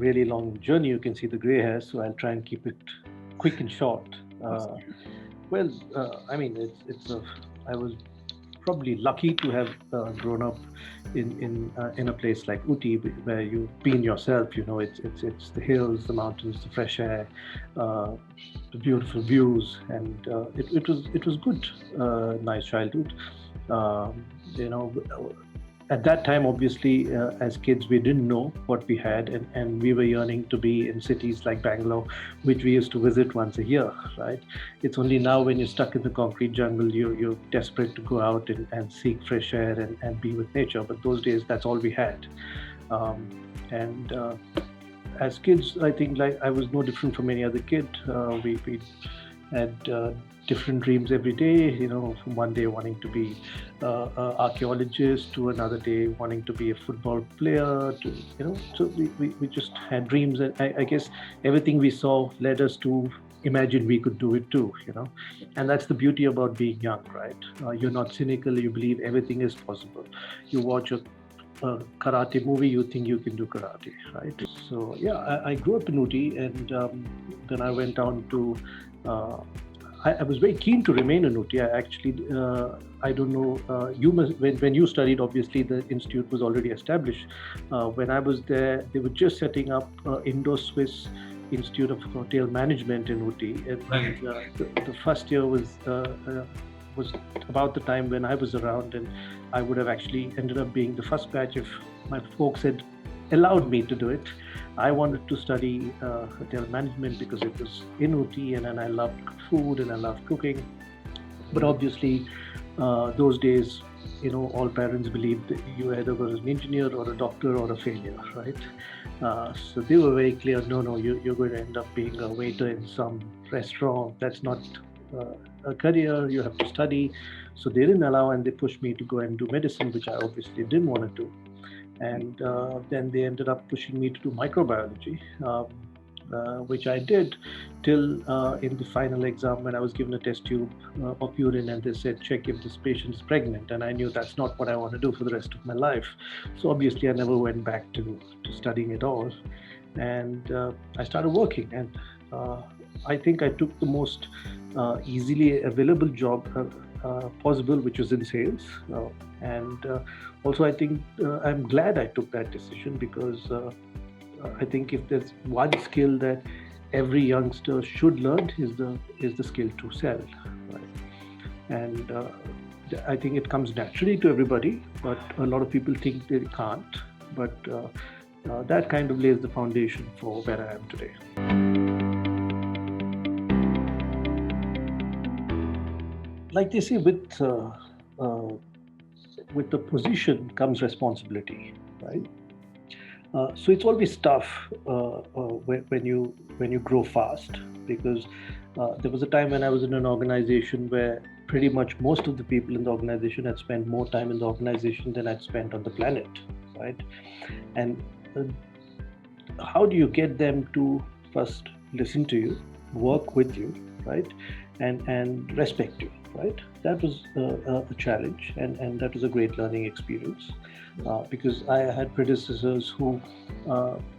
really long journey, you can see the gray hair, so I'll try and keep it quick and short. I mean, I was probably lucky to have grown up in a place like Uti, where you been yourself. You know, it's the hills, the mountains, the fresh air, uh, the beautiful views, and it was good, nice childhood. You know, at that time, obviously, as kids, we didn't know what we had, and we were yearning to be in cities like Bangalore, which we used to visit once a year, right? It's only now when you're stuck in the concrete jungle, you're desperate to go out and seek fresh air and be with nature. But those days, that's all we had. Um, and As kids, I think like I was no different from any other kid. We had different dreams every day. You know, from one day wanting to be an archaeologist to another day wanting to be a football player. To so we just had dreams, and I guess everything we saw led us to imagine we could do it too. And that's the beauty about being young, right? You're not cynical. You believe everything is possible. You watch a karate movie, you think you can do karate, right? So yeah, I grew up in Uti, and then I went down to. I was very keen to remain in Uti. I don't know. You must when you studied. Obviously, the institute was already established. When I was there, they were just setting up Indo-Swiss Institute of Hotel Management in Uti, and the first year was about the time when I was around, and I would have actually ended up being the first batch if my folks had allowed me to do it. I wanted to study hotel management because it was in Uti, and I loved food and I loved cooking. But obviously, those days, all parents believed that you either were an engineer or a doctor or a failure, right? So they were very clear, no, you're going to end up being a waiter in some restaurant. That's not a career, you have to study. So they didn't allow, and they pushed me to go and do medicine, which I obviously didn't want to do. And then they ended up pushing me to do microbiology, which I did till in the final exam when I was given a test tube of urine, and they said, check if this patient is pregnant. And I knew that's not what I want to do for the rest of my life. So obviously I never went back to studying at all. And I started working, and I think I took the most easily available job possible, which was in sales. And also I think I'm glad I took that decision, because I think if there's one skill that every youngster should learn is the skill to sell, right? And I think it comes naturally to everybody, but a lot of people think they can't. But that kind of lays the foundation for where I am today. Like they say, with the position comes responsibility, right? So it's always tough when you grow fast, because there was a time when I was in an organization where pretty much most of the people in the organization had spent more time in the organization than I'd spent on the planet, right? And how do you get them to first listen to you, work with you, right, and respect you, right? That was a challenge, and that was a great learning experience, because I had predecessors who,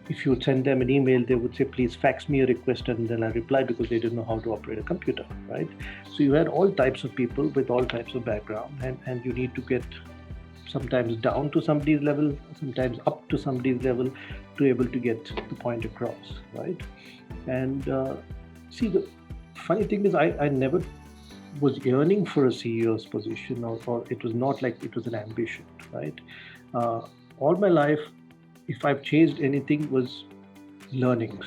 if you would send them an email, they would say, please fax me a request, and then I reply, because they didn't know how to operate a computer, right? So you had all types of people with all types of background, and you need to get sometimes down to somebody's level, sometimes up to somebody's level, to able to get the point across, right? And see, the funny thing is, I never was yearning for a CEO's position, or it was not like it was an ambition, right? All my life, if I've chased anything, was learnings.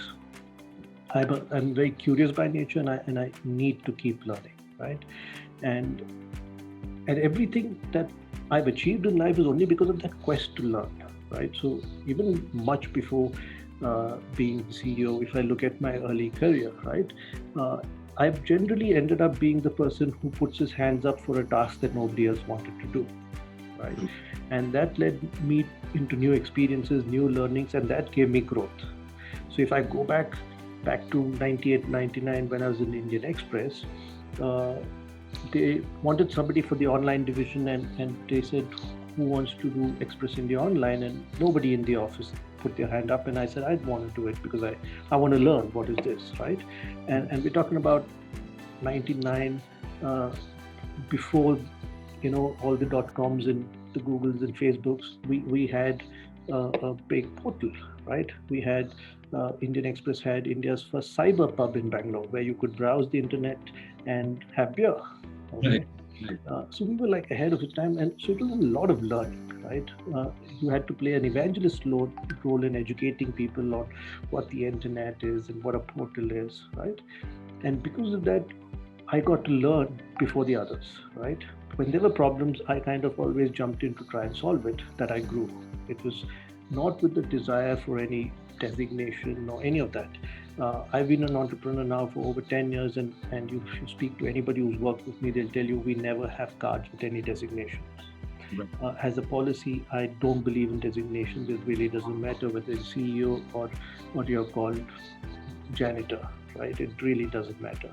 I'm very curious by nature, and I need to keep learning, right? And everything that I've achieved in life is only because of that quest to learn, right? So even much before being the CEO, if I look at my early career, right, I've generally ended up being the person who puts his hands up for a task that nobody else wanted to do, right? And that led me into new experiences, new learnings, and that gave me growth. So if I go back to 98, 99, when I was in Indian Express, they wanted somebody for the online division, and they said, who wants to do Express India Online? And nobody in the office put their hand up, and I said, I want to do it because I want to learn what is this, right? And we're talking about 99, before, all the .coms and the Googles and Facebooks. We had a big portal, right? We had Indian Express had India's first cyber pub in Bangalore, where you could browse the internet and have beer. Okay? Right. So we were like ahead of the time, and so it was a lot of learning, right? You had to play an evangelist role in educating people on what the internet is and what a portal is, right? And because of that, I got to learn before the others, right? When there were problems, I kind of always jumped in to try and solve it, that I grew. It was not with the desire for any designation or any of that. I've been an entrepreneur now for over 10 years, and you speak to anybody who's worked with me, they'll tell you we never have cards with any designations. Right. As a policy, I don't believe in designations. It really doesn't matter whether it's CEO or what you're called janitor, right? It really doesn't matter.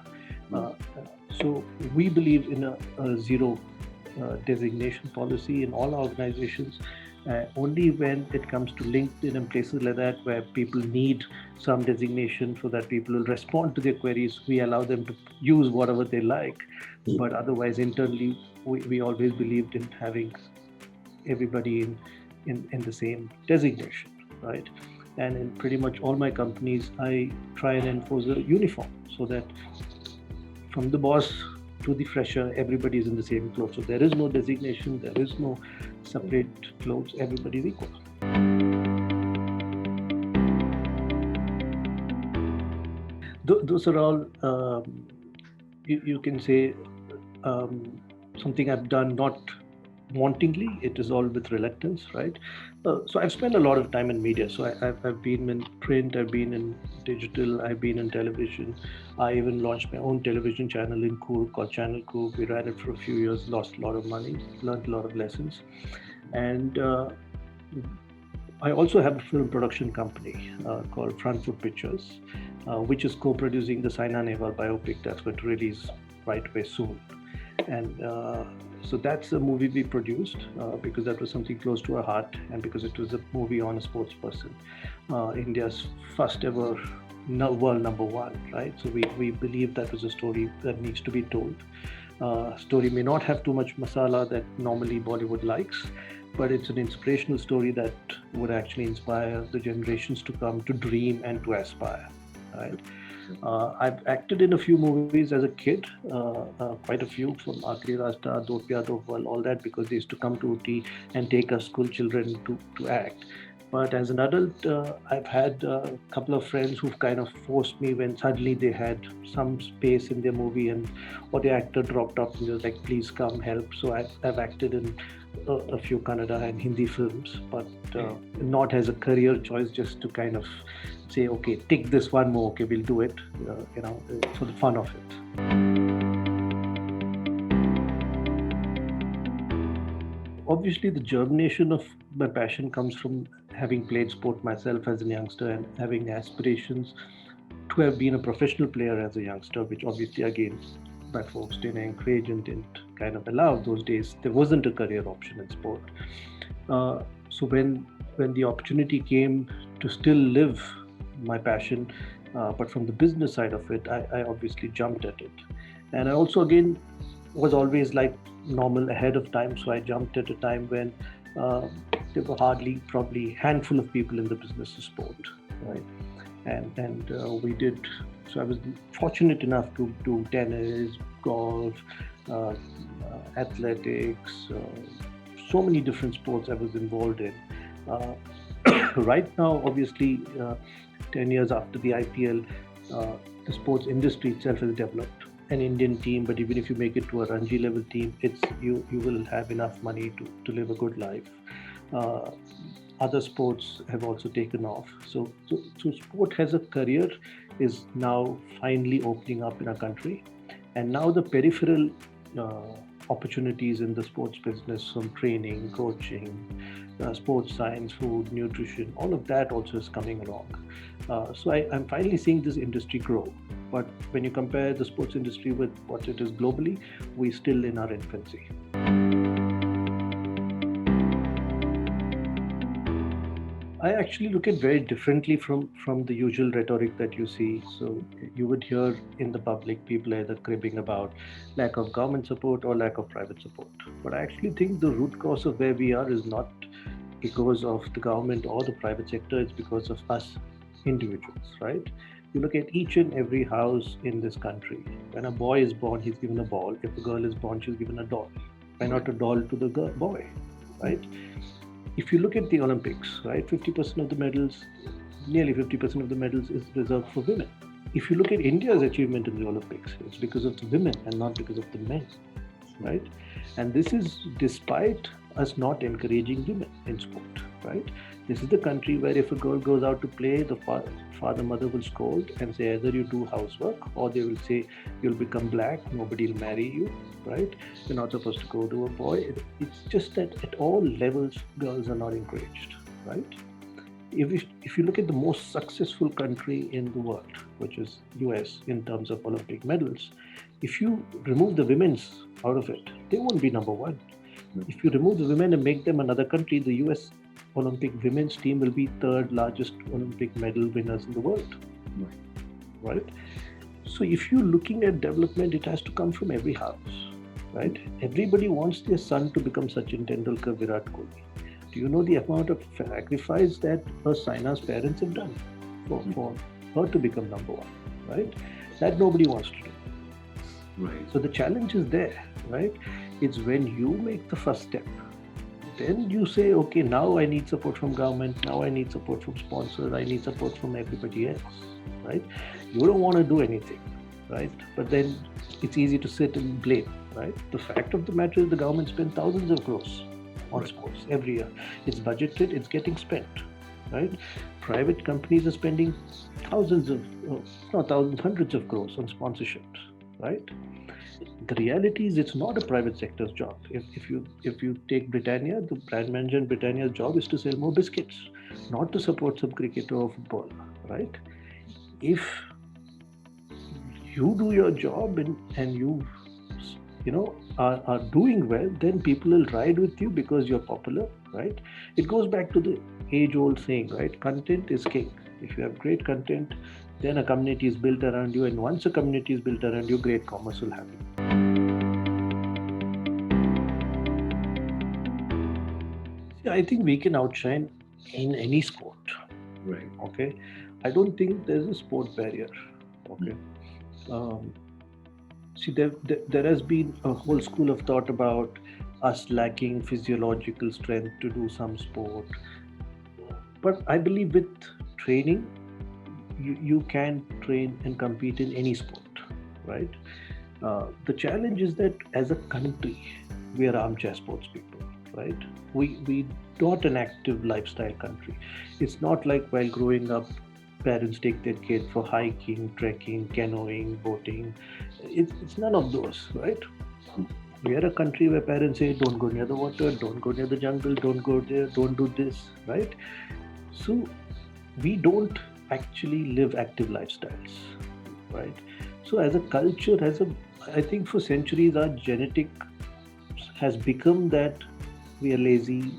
So we believe in a zero designation policy in all organizations. Only when it comes to LinkedIn and places like that, where people need some designation so that people will respond to their queries, we allow them to use whatever they like. But otherwise, internally, we always believed in having everybody in the same designation, right? And in pretty much all my companies, I try and enforce a uniform so that from the boss to the fresher, everybody is in the same clothes. So there is no designation, there is no separate clothes, everybody is equal. Those are all, you can say, something I've done not wantingly, it is all with reluctance, right? So I've spent a lot of time in media. So I've been in print, I've been in digital, I've been in television. I even launched my own television channel in Coorg called Channel Coorg. We ran it for a few years, lost a lot of money, learned a lot of lessons. And I also have a film production company called Front Foot Pictures, which is co-producing the Saina Nehwal biopic that's going to release right away soon. And so that's a movie we produced because that was something close to our heart, and because it was a movie on a sports person, India's first ever world number one, right? So we believe that was a story that needs to be told. Story may not have too much masala that normally Bollywood likes, but it's an inspirational story that would actually inspire the generations to come to dream and to aspire, right? I've acted in a few movies as a kid, quite a few, from Akhri Rasta, Do Pyar Do Pal, all that, because they used to come to Uti and take us school children to act. But as an adult, I've had a couple of friends who've kind of forced me when suddenly they had some space in their movie or the actor dropped off and they were like, please come help. So I've acted in a few Kannada and Hindi films, but not as a career choice, just to kind of say, okay, tick this one more, okay, we'll do it, for the fun of it. Obviously, the germination of my passion comes from having played sport myself as a youngster and having aspirations to have been a professional player as a youngster, which obviously, again, my folks didn't encourage and didn't kind of allow. Those days, there wasn't a career option in sport. So when the opportunity came to still live my passion, but from the business side of it, I obviously jumped at it. And I also, again, was always like normal ahead of time. So I jumped at a time when there were hardly probably handful of people in the business of sport, right? And we did, so I was fortunate enough to do tennis, golf, athletics, so many different sports I was involved in. Right now, obviously, 10 years after the IPL, the sports industry itself has developed an Indian team, but even if you make it to a Ranji level team, you will have enough money to live a good life. Other sports have also taken off. So sport as a career is now finally opening up in our country. And now the peripheral opportunities in the sports business, from training, coaching, sports science, food, nutrition, all of that also is coming along. So I'm finally seeing this industry grow. But when you compare the sports industry with what it is globally, we're still in our infancy. I actually look at very differently from the usual rhetoric that you see. So you would hear in the public people either cribbing about lack of government support or lack of private support. But I actually think the root cause of where we are is not because of the government or the private sector. It's because of us individuals, right? You look at each and every house in this country. When a boy is born, he's given a ball. If a girl is born, she's given a doll. Why not a doll to the boy, right? If you look at the Olympics, right, 50% of the medals, nearly 50% of the medals is reserved for women. If you look at India's achievement in the Olympics, it's because of the women and not because of the men, right? And this is despite us not encouraging women in sport, right? This is the country where if a girl goes out to play, the father, mother will scold and say either you do housework or they will say you'll become black, nobody will marry you, right? You're not supposed to go to a boy. It's just that at all levels, girls are not encouraged, right? If you look at the most successful country in the world, which is US in terms of Olympic medals, if you remove the women's out of it, they won't be number one. If you remove the women and make them another country, the US Olympic women's team will be third largest Olympic medal winners in the world. Right? So if you're looking at development, it has to come from every house. Right? Everybody wants their son to become Sachin Tendulkar, Virat Kohli. Do you know the amount of sacrifice that her Saina's parents have done for her to become number one? Right? That nobody wants to do. Right. So the challenge is there, right? It's when you make the first step, then you say, okay, now I need support from government, now I need support from sponsors, I need support from everybody else, right? You don't want to do anything, right? But then it's easy to sit and blame, right? The fact of the matter is the government spends thousands of crores on sports every year. It's budgeted, it's getting spent, right? Private companies are spending hundreds of crores on sponsorships, right? The reality is it's not a private sector's job. If you take Britannia, the brand manager in Britannia's job is to sell more biscuits, not to support some cricketer or footballer, right? If you do your job and you are doing well, then people will ride with you because you're popular, right? It goes back to the age-old saying, right? Content is king. If you have great content, then a community is built around you, and once a community is built around you, great commerce will happen. See, I think we can outshine in any sport. Right. Okay. I don't think there's a sport barrier. Okay. See, there has been a whole school of thought about us lacking physiological strength to do some sport. But I believe with training, you can train and compete in any sport, right? The challenge is that as a country, we are armchair sports people, right? We not an active lifestyle country. It's not like while growing up, parents take their kid for hiking, trekking, canoeing, boating. It's none of those, right? We are a country where parents say, don't go near the water, don't go near the jungle, don't go there, don't do this, right? So we don't actually live active lifestyles, right? So as a culture, I think for centuries our genetic has become that we are lazy.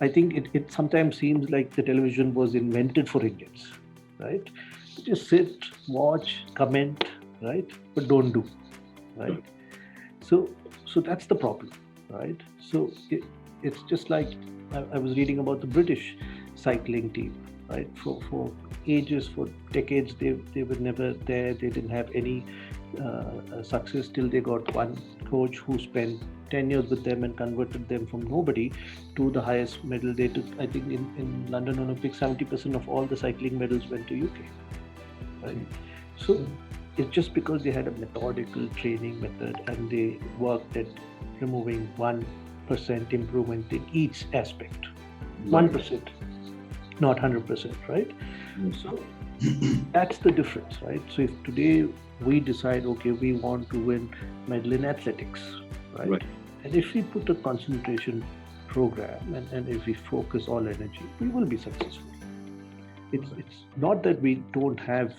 I think it sometimes seems like the television was invented for Indians, right? Just sit, watch, comment, right? But don't do, right? So that's the problem, right? So it's just like I was reading about the British cycling team, right? For ages, for decades, they were never there. They didn't have any success till they got one coach who spent 10 years with them and converted them from nobody to the highest medal. They took, I think in London Olympics, 70% of all the cycling medals went to UK, right? So it's just because they had a methodical training method and they worked at removing 1% improvement in each aspect. 1%, not 100%, right? So that's the difference, right? So if today we decide, okay, we want to win medal in athletics, right? And if we put a concentration program and if we focus all energy, we will be successful. It's not that we don't have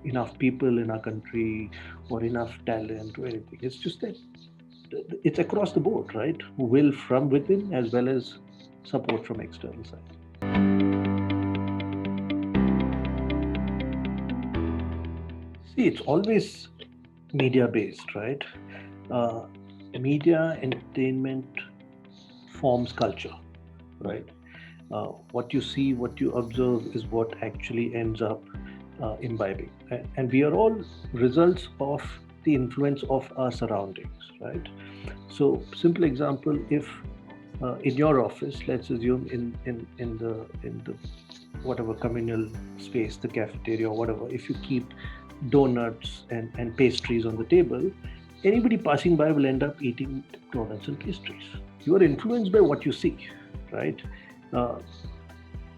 enough people in our country or enough talent or anything. It's just that it's across the board, right? Will from within as well as support from external side. See, it's always media based, right? Uh, Media entertainment forms culture, right? What you see, what you observe is what actually ends up imbibing. And we are all results of the influence of our surroundings, right? So, simple example, if in your office, let's assume in the whatever communal space, the cafeteria or whatever, if you keep donuts and pastries on the table, anybody passing by will end up eating donuts and pastries. You are influenced by what you see, right? Uh,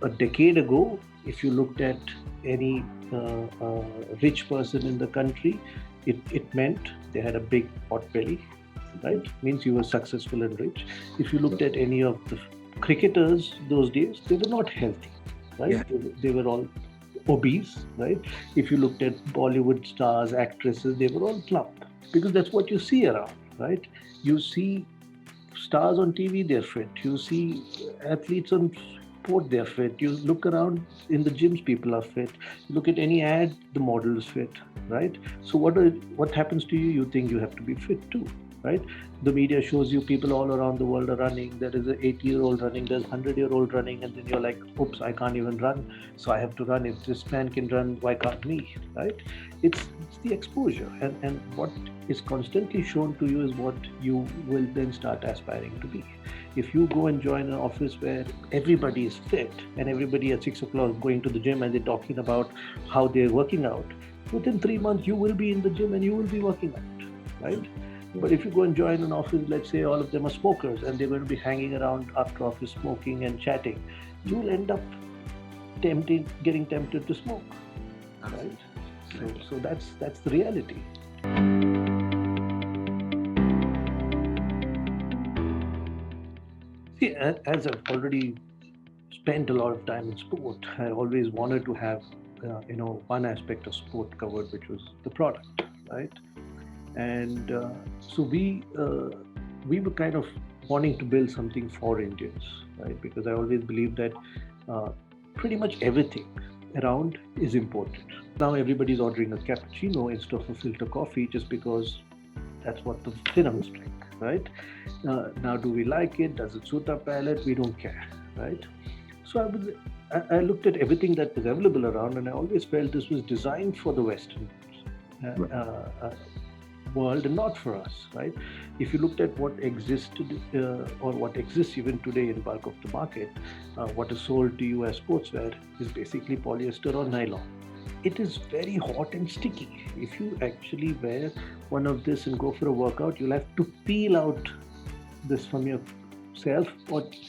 a decade ago, if you looked at any rich person in the country, it meant they had a big pot belly, right? Means you were successful and rich. If you looked at any of the cricketers those days, they were not healthy, right? Yeah. They were all obese, right? If you looked at Bollywood stars, actresses, they were all plump because that's what you see around, right? You see stars on TV, they're fit. You see athletes on sport, they're fit. You look around in the gyms, people are fit. You look at any ad, the model is fit, right? So what happens to you? You think you have to be fit too, right? The media shows you people all around the world are running. There is an 80-year-old running, there's a 100-year-old running, and then you're like, oops, I can't even run, so I have to run. If this man can run, why can't me, right? It's the exposure, and what is constantly shown to you is what you will then start aspiring to be. If you go and join an office where everybody is fit and everybody at 6 o'clock going to the gym and they're talking about how they're working out, within 3 months you will be in the gym and you will be working out, right? But if you go and join an office, let's say all of them are smokers and they're going to be hanging around after office smoking and chatting, you will end up getting tempted to smoke, right? So that's the reality. See, as I've already spent a lot of time in sport, I always wanted to have, one aspect of sport covered, which was the product, right? And so we were kind of wanting to build something for Indians, right? Because I always believed that uh, pretty much everything around is imported. Now everybody's ordering a cappuccino instead of a filter coffee just because that's what the cinnamons drink, right? Now, do we like it? Does it suit our palate? We don't care, right? So I looked at everything that was available around, and I always felt this was designed for the Western world and not for us, right? If you looked at what existed or what exists even today in bulk of the market, what is sold to you as sportswear is basically polyester or nylon. It is very hot and sticky. If you actually wear one of this and go for a workout, you'll have to peel out this from yourself,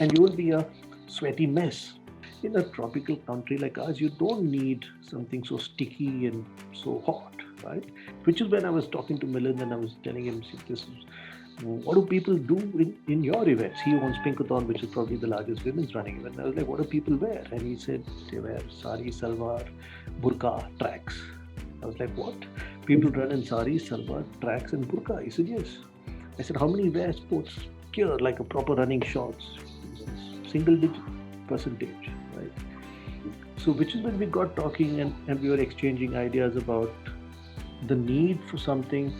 and you will be a sweaty mess. In a tropical country like ours, you don't need something so sticky and so hot, right? Which is when I was talking to Milind and I was telling him, see, this is what do people do in your events? He owns Pinkathon, which is probably the largest women's running event. I was like, what do people wear? And he said, they wear sari, salwar, burqa, tracks. I was like, what? People run in sari, salwar, tracks, and burqa? He said, yes. I said, how many wear sports gear, like a proper running shorts? Single digit percentage, right? So, which is when we got talking and we were exchanging ideas about the need for something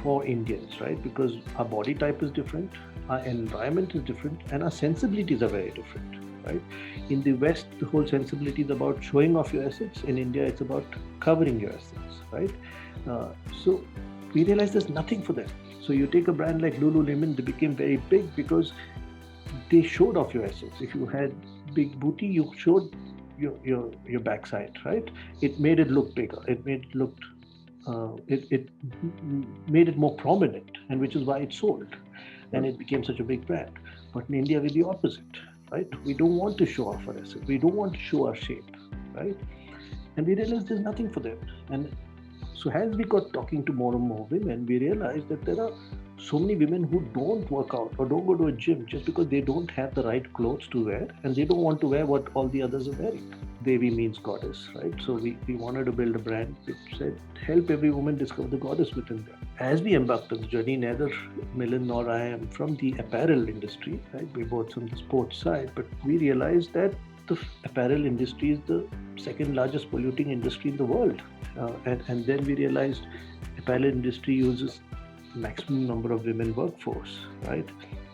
for Indians, right? Because our body type is different, our environment is different, and our sensibilities are very different, right? In the West, the whole sensibility is about showing off your assets. In India, it's about covering your assets, right? So we realized there's nothing for them. So you take a brand like Lululemon, they became very big because they showed off your assets. If you had big booty, you showed your backside, right? It made it look bigger. It made it made it more prominent, and which is why it sold, and it became such a big brand. But in India, we're the opposite, right? We don't want to show off our assets. We don't want to show our shape, right? And we realized there's nothing for them. And so as we got talking to more and more women, we realized that there are so many women who don't work out or don't go to a gym just because they don't have the right clothes to wear and they don't want to wear what all the others are wearing. Devi means goddess, right? So we wanted to build a brand which said, help every woman discover the goddess within them. As we embarked on the journey, neither Milind nor I am from the apparel industry, right? We're both from the sports side, but we realized that the apparel industry is the second largest polluting industry in the world. And then we realized apparel industry uses maximum number of women workforce, right?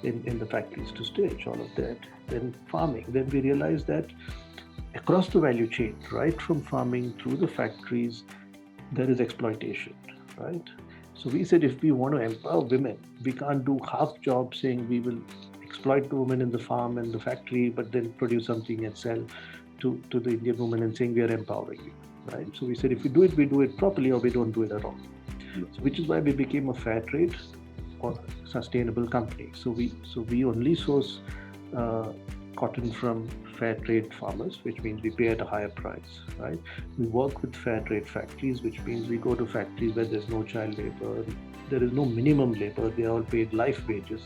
In the factories to stitch, all of that. Then farming. Then we realized that across the value chain, right from farming through the factories, there is exploitation, right? So we said if we want to empower women, we can't do half job saying we will exploit the women in the farm and the factory, but then produce something and sell to the Indian woman and saying we are empowering you, right? So we said if we do it properly, or we don't do it at all. So which is why we became a fair trade or sustainable company. So we only source cotton from fair trade farmers, which means we pay at a higher price, right? We work with fair trade factories, which means we go to factories where there's no child labor, there is no minimum labor, they are all paid life wages,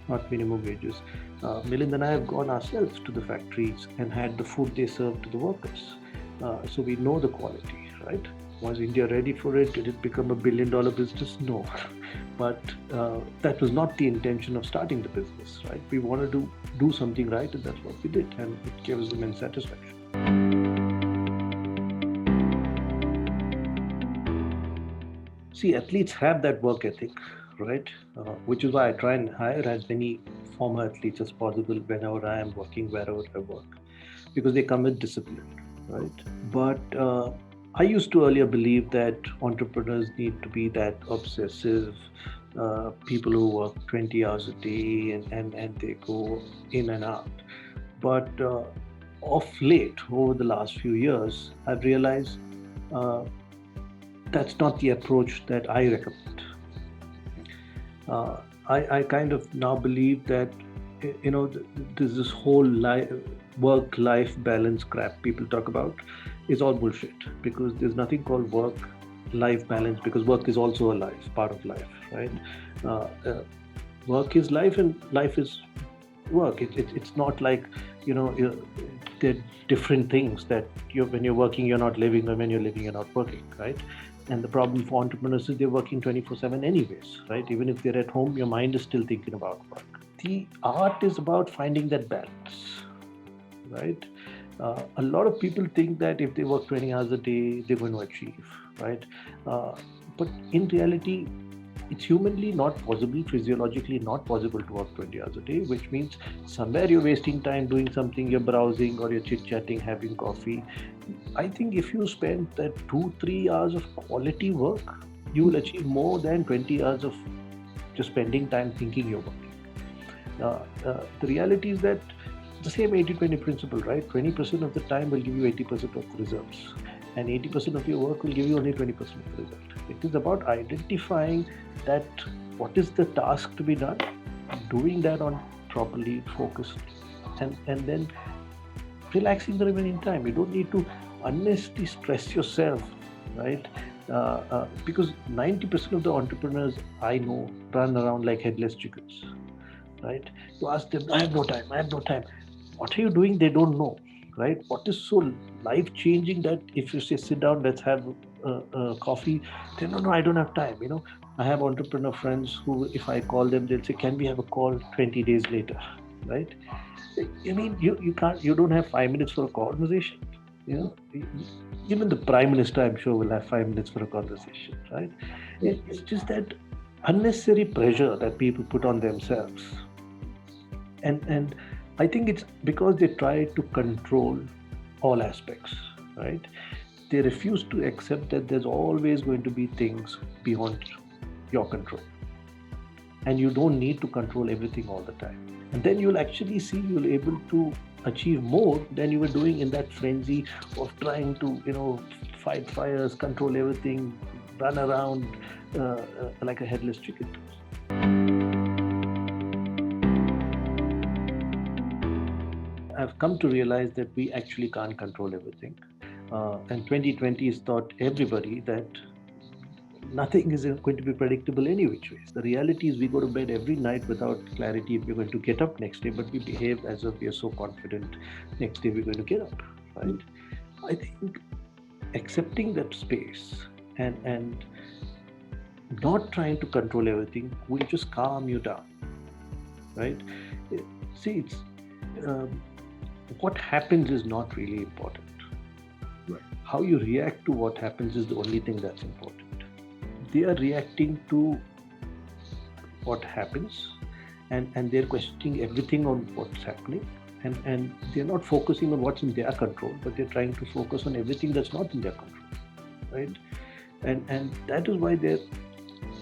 not minimum wages. Milind and I have gone ourselves to the factories and had the food they serve to the workers. So we know the quality, right? Was India ready for it? Did it become $1 billion business? No. But that was not the intention of starting the business, right? We wanted to do something right, and that's what we did, and it gives them immense satisfaction. See, athletes have that work ethic, right? Which is why I try and hire as many former athletes as possible whenever I am working, wherever I work, because they come with discipline, right? But I used to earlier believe that entrepreneurs need to be that obsessive, people who work 20 hours a day and they go in and out. But of late, over the last few years, I've realized that's not the approach that I recommend. I kind of now believe that, there's this whole work-life balance crap people talk about is all bullshit, because there's nothing called work-life balance, because work is also a life, part of life, right? Work is life and life is work. It's not like, they're different things that when you're working, you're not living, or when you're living, you're not working, right? And the problem for entrepreneurs is they're working 24/7 anyways, right? Even if they're at home, your mind is still thinking about work. The art is about finding that balance, right? A lot of people think that if they work 20 hours a day, they're going to achieve, right? But in reality, it's humanly not possible, physiologically not possible to work 20 hours a day, which means somewhere you're wasting time doing something, you're browsing or you're chit-chatting, having coffee. I think if you spend that 2-3 hours of quality work, you will achieve more than 20 hours of just spending time thinking you're working. The reality is that the same 80-20 principle, right? 20% of the time will give you 80% of the results, and 80% of your work will give you only 20% of the result. It is about identifying that what is the task to be done, doing that on properly focused, and then relaxing the remaining time. You don't need to unnecessarily stress yourself, right? Because 90% of the entrepreneurs I know run around like headless chickens, right? You ask them, I have no time. What are you doing? They don't know, right? What is so life-changing that if you say, sit down, let's have coffee, they no, I don't have time, I have entrepreneur friends who, if I call them, they'll say, can we have a call 20 days later, right? I mean, you don't have 5 minutes for a conversation, Even the Prime Minister, I'm sure, will have 5 minutes for a conversation, right? It's just that unnecessary pressure that people put on themselves. And I think it's because they try to control all aspects, right? They refuse to accept that there's always going to be things beyond your control. And you don't need to control everything all the time. And then you'll actually see you'll able to achieve more than you were doing in that frenzy of trying to, fight fires, control everything, run around like a headless chicken. I've come to realize that we actually can't control everything. And 2020 has taught everybody that nothing is going to be predictable any which ways. The reality is we go to bed every night without clarity if we're going to get up next day, but we behave as if we are so confident next day we're going to get up, right? I think accepting that space and not trying to control everything will just calm you down, right? See, it's what happens is not really important. Right. How you react to what happens is the only thing that's important. They are reacting to what happens, and they're questioning everything on what's happening, and they're not focusing on what's in their control, but they're trying to focus on everything that's not in their control, right? And that is why they're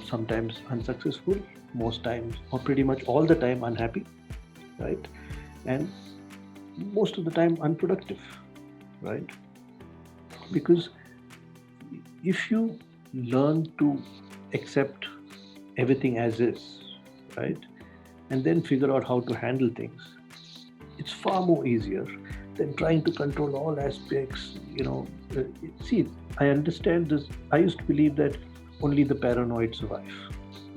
sometimes unsuccessful, most times or pretty much all the time unhappy, right? And most of the time unproductive, right? Because if you learn to accept everything as is, right, and then figure out how to handle things, it's far more easier than trying to control all aspects. See, I understand this. I used to believe that only the paranoid survive.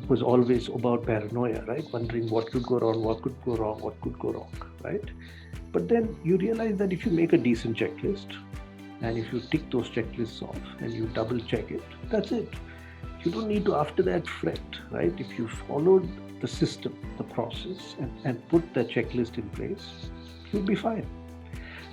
It was always about paranoia, right? Wondering what could go wrong, what could go wrong, what could go wrong, right? But then you realize that if you make a decent checklist and if you tick those checklists off and you double check it, that's it. You don't need to after that fret, right? If you followed the system, the process, and put the checklist in place, you'll be fine.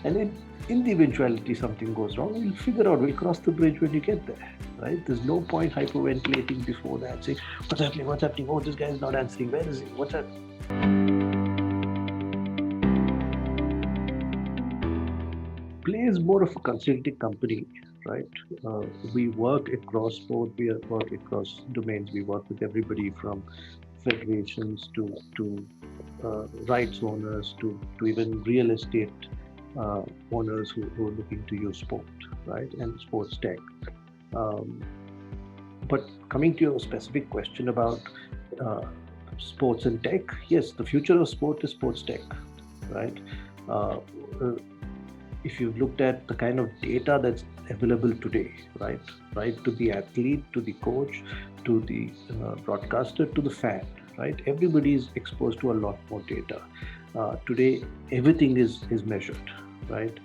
And in the eventuality something goes wrong, we'll figure out, we'll cross the bridge when you get there, right? There's no point hyperventilating before that, saying, what's happening? Oh, this guy is not answering. Where is he? What's happening? Play is more of a consulting company, right? We work across sport, we work across domains. We work with everybody from federations to rights owners to even real estate owners who are looking to use sport, right, and sports tech. But coming to your specific question about sports and tech, yes, the future of sport is sports tech, right? Uh, if you've looked at the kind of data that's available today, right to the athlete, to the coach, to the broadcaster, to the fan, right? Everybody is exposed to a lot more data. Today, everything is measured, right?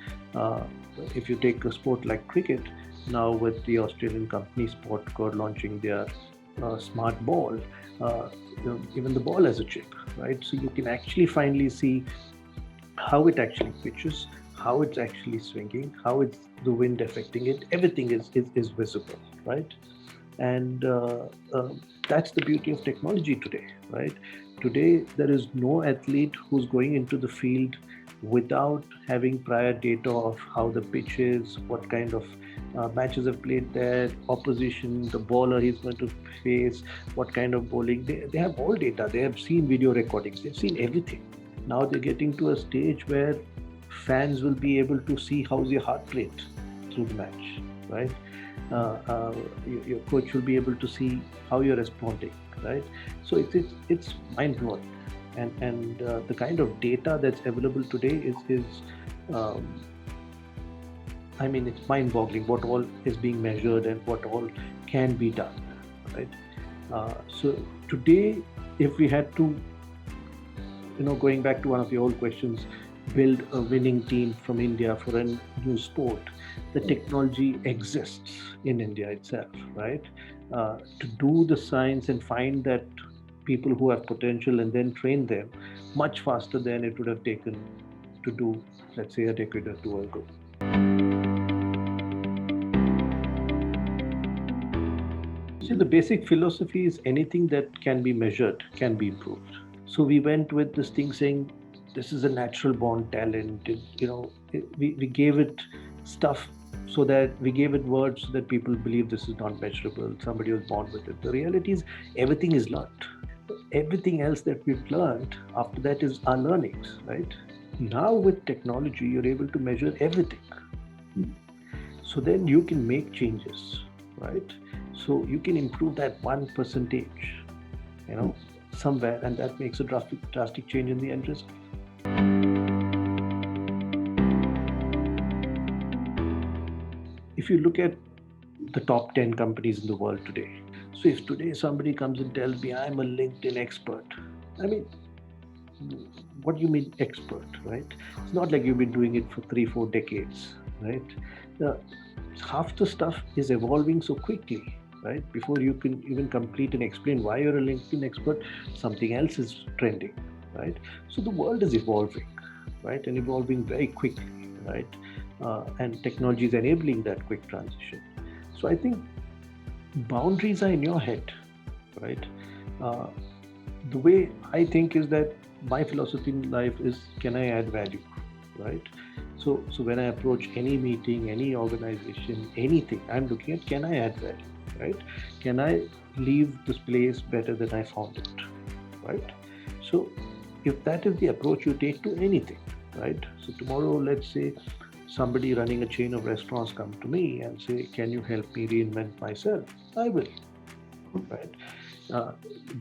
If you take a sport like cricket, now with the Australian company Sportcore launching their smart ball, even the ball has a chip, right? So you can actually finally see how it actually pitches, how it's actually swinging, how it's the wind affecting it. Everything is visible, right? And that's the beauty of technology today, right? Today, there is no athlete who's going into the field without having prior data of how the pitch is, what kind of matches have played there, opposition, the bowler he's going to face, what kind of bowling. They have all data. They have seen video recordings. They've seen everything. Now they're getting to a stage where fans will be able to see how's your heart rate through the match, right? Your coach will be able to see how you're responding, right? So it's mind blowing, and the kind of data that's available today is it's mind boggling what all is being measured and what all can be done, right? So today, if we had to, going back to one of the old questions, build a winning team from India for a new sport, the technology exists in India itself, right? To do the science and find that people who have potential and then train them much faster than it would have taken to do, let's say, a decade or two ago. See, the basic philosophy is anything that can be measured can be improved. So we went with this thing saying, this is a natural born talent. We gave it stuff so that we gave it words so that people believe this is not measurable. Somebody was born with it. The reality is everything is learned. Everything else that we've learned after that is our learnings, right? Now with technology, you're able to measure everything. So then you can make changes, right? So you can improve that 1%, somewhere, and that makes a drastic change in the end result. If you look at the top 10 companies in the world today, so if today somebody comes and tells me I'm a LinkedIn expert, what do you mean expert, right? It's not like you've been doing it for 3-4 decades, right? Uh, Half the stuff is evolving so quickly, right? Before you can even complete and explain why you're a LinkedIn expert, something else is trending, right? So the world is evolving, right? And evolving very quickly, right? And technology is enabling that quick transition. So I think boundaries are in your head, right? Uh, the way I think is that my philosophy in life is, can I add value, right? So when I approach any meeting, any organization, anything, I'm looking at, can I add value, right? Can I leave this place better than I found it, right? So if that is the approach you take to anything, right? So tomorrow, let's say somebody running a chain of restaurants come to me and say, can you help me reinvent myself? I will, right? Uh,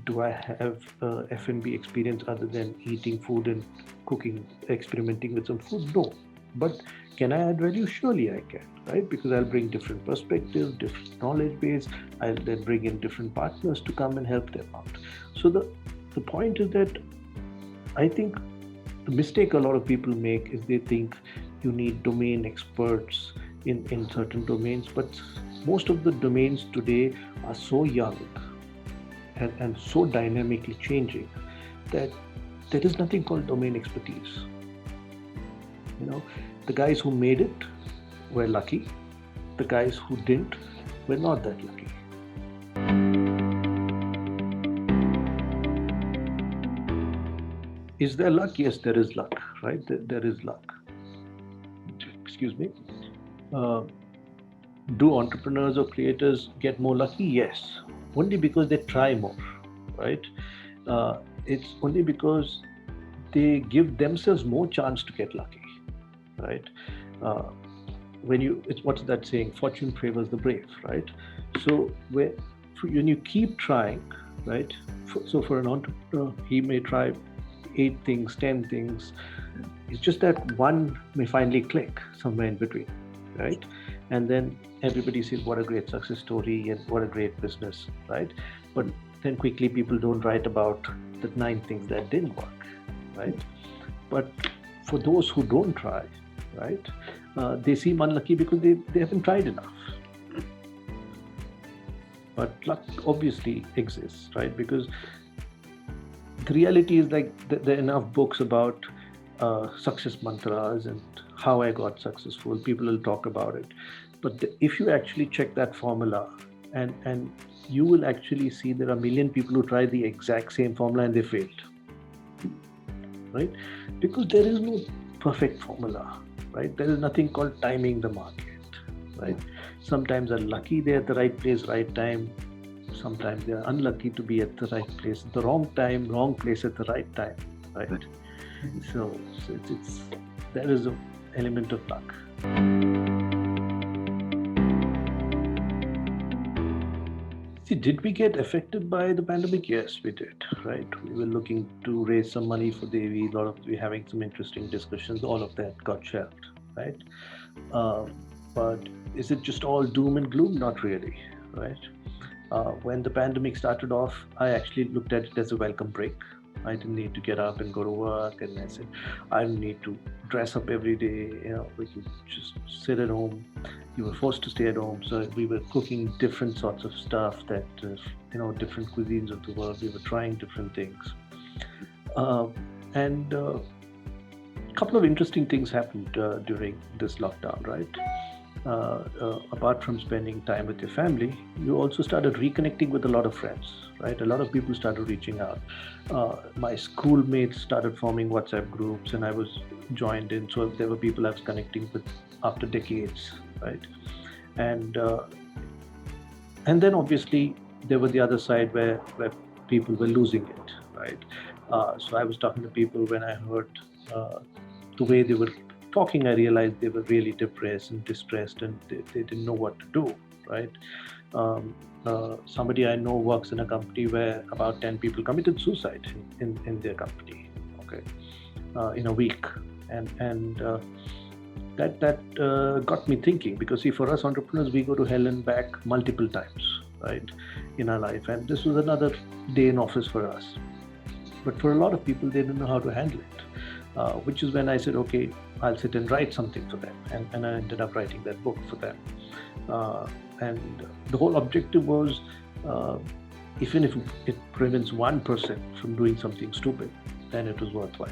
do I have F&B experience other than eating food and cooking, experimenting with some food? No. But can I add value? Surely I can, right? Because I'll bring different perspectives, different knowledge base. I'll then bring in different partners to come and help them out. So the point is that I think the mistake a lot of people make is they think you need domain experts in certain domains, but most of the domains today are so young and so dynamically changing that there is nothing called domain expertise. The guys who made it were lucky. The guys who didn't were not that lucky. Is there luck? Yes, there is luck, right? There is luck. Excuse me. Do entrepreneurs or creators get more lucky? Yes, only because they try more, right? It's only because they give themselves more chance to get lucky, right? What's that saying? Fortune favors the brave, right? So when you keep trying, right? So for an entrepreneur, he may try 8 things, 10 things. It's just that one may finally click somewhere in between, right? And then everybody says, what a great success story and what a great business, right? But then quickly people don't write about the 9 things that didn't work, right? But for those who don't try, right, they seem unlucky because they haven't tried enough. But luck obviously exists, right? Because the reality is, like, there are enough books about success mantras and how I got successful. People will talk about it. But if you actually check that formula, and you will actually see there are a million people who tried the exact same formula and they failed, right? Because there is no perfect formula, right? There is nothing called timing the market, right? Sometimes they're lucky they're at the right place, right time. Sometimes they are unlucky to be at the right place at the wrong time, wrong place at the right time, right? So there is an element of luck. See, did we get affected by the pandemic? Yes, we did, right? We were looking to raise some money for Devi. We're having some interesting discussions. All of that got shelved, right? But is it just all doom and gloom? Not really, right? When the pandemic started off, I actually looked at it as a welcome break. I didn't need to get up and go to work, and I said, I don't need to dress up every day. We could just sit at home. You were forced to stay at home, so we were cooking different sorts of stuff that, different cuisines of the world. We were trying different things, and a couple of interesting things happened during this lockdown, right? Apart from spending time with your family, you also started reconnecting with a lot of friends, right? A lot of people started reaching out. My schoolmates started forming WhatsApp groups, and I was joined in. So there were people I was connecting with after decades, right? And then obviously there was the other side where people were losing it, right? So I was talking to people when I heard the way they were talking, I realized they were really depressed and distressed, and they didn't know what to do, right? Somebody I know works in a company where about 10 people committed suicide in their company, okay, in a week. And that got me thinking, because see, for us entrepreneurs, we go to hell and back multiple times, right, in our life. And this was another day in office for us. But for a lot of people, they didn't know how to handle it. Which is when I said, okay, I'll sit and write something for them. And I ended up writing that book for them. And the whole objective was, even if it prevents one person from doing something stupid, then it was worthwhile.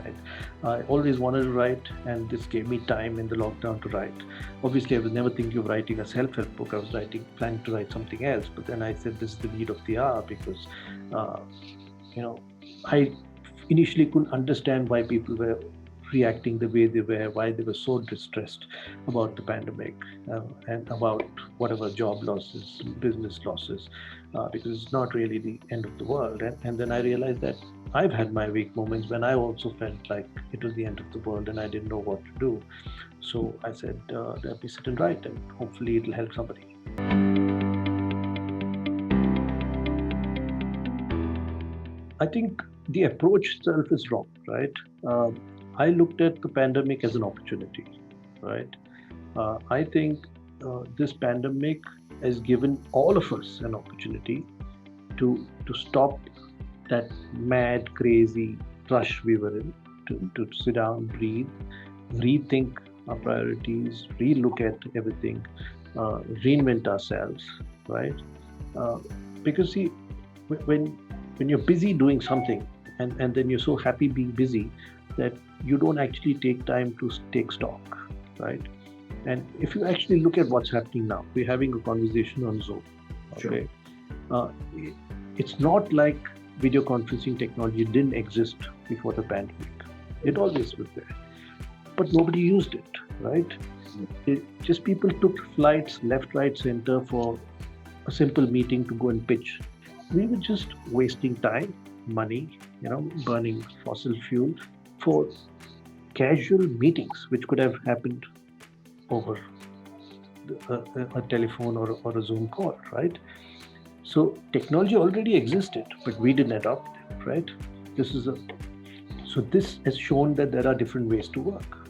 Right? I always wanted to write, and this gave me time in the lockdown to write. Obviously, I was never thinking of writing a self-help book. I was planning to write something else. But then I said, this is the need of the hour, because, I initially couldn't understand why people were reacting the way they were, why they were so distressed about the pandemic, and about whatever job losses, business losses, because it's not really the end of the world. And then I realized that I've had my weak moments when I also felt like it was the end of the world and I didn't know what to do. So I said, let me sit and write, and hopefully it'll help somebody. I think the approach itself is wrong, right? I looked at the pandemic as an opportunity, right? I think this pandemic has given all of us an opportunity to stop that mad, crazy rush we were in, to sit down, breathe, rethink our priorities, relook at everything, reinvent ourselves, right? Because see, when you're busy doing something, and then you're so happy being busy that you don't actually take time to take stock, right? And if you actually look at what's happening now, we're having a conversation on Zoom. Okay, sure. It's not like video conferencing technology didn't exist before the pandemic. It always was there, but nobody used it, right? Just people took flights left, right, center for a simple meeting to go and pitch. We were just wasting time, money, burning fossil fuel for casual meetings, which could have happened over a telephone or a Zoom call, right? So technology already existed, but we didn't adopt it, right? So this has shown that there are different ways to work.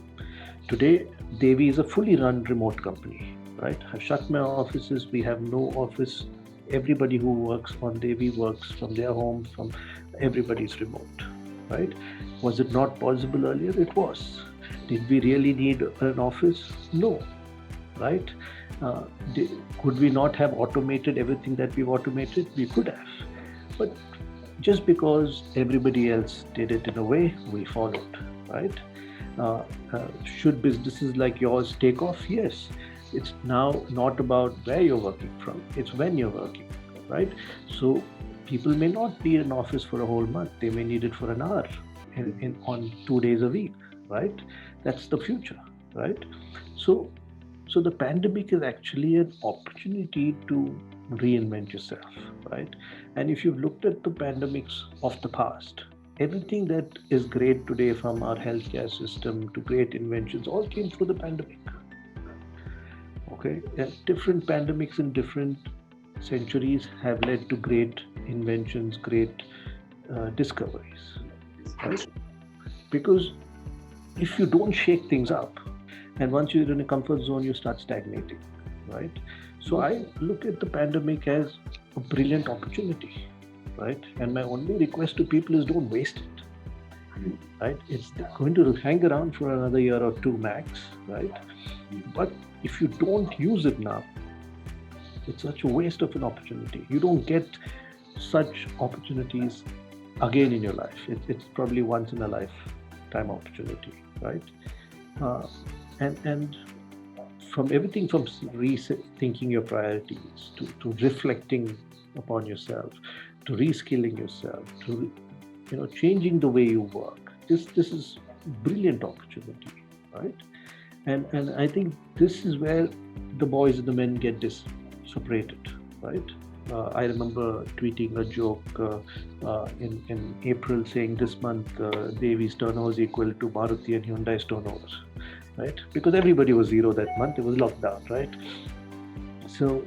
Today, Devi is a fully run remote company, right? I've shut my offices. We have no office. Everybody who works on Devi works from their home. Everybody's remote, right? Was it not possible earlier? It was. Did we really need an office? No, right? Could we not have automated everything that we've automated? We could have. But just because everybody else did it in a way, we followed, right? Should businesses like yours take off? Yes. It's now not about where you're working from, it's when you're working, right? So people may not need an office for a whole month. They may need it for an hour on 2 days a week, right? That's the future, right? So the pandemic is actually an opportunity to reinvent yourself, right? And if you've looked at the pandemics of the past, everything that is great today, from our healthcare system to great inventions, all came through the pandemic. Okay, and different pandemics in different centuries have led to great inventions, great discoveries, right? Because if you don't shake things up, and once you're in a comfort zone, you start stagnating, right? So I look at the pandemic as a brilliant opportunity, right? And my only request to people is don't waste it, right? It's going to hang around for another year or two max, right? But if you don't use it now, it's such a waste of an opportunity. You don't get such opportunities again in your life. It's probably once in a lifetime opportunity, right? And from everything from rethinking your priorities to reflecting upon yourself, to reskilling yourself, to changing the way you work. This is brilliant opportunity, right? And I think this is where the boys and the men get separated, right? I remember tweeting a joke in April saying this month Devi's turnover is equal to Maruti and Hyundai's turnover, right? Because everybody was zero that month. It was lockdown, right? So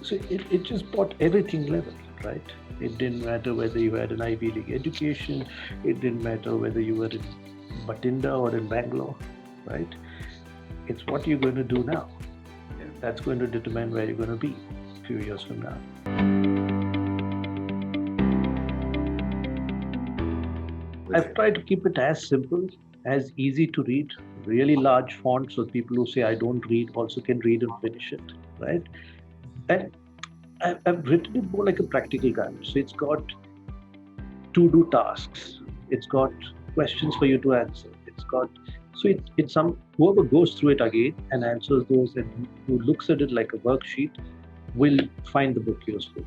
it just brought everything level, right? It didn't matter whether you had an Ivy League education. It didn't matter whether you were in Bathinda or in Bangalore, right? It's what you're going to do now. That's going to determine where you're going to be a few years from now. I've tried to keep it as simple, as easy to read, really large font so people who say I don't read also can read and finish it, right? And I've written it more like a practical guide. So it's got to do tasks, it's got questions for you to answer, it's got it's some whoever goes through it again and answers those and who looks at it like a worksheet will find the book useful.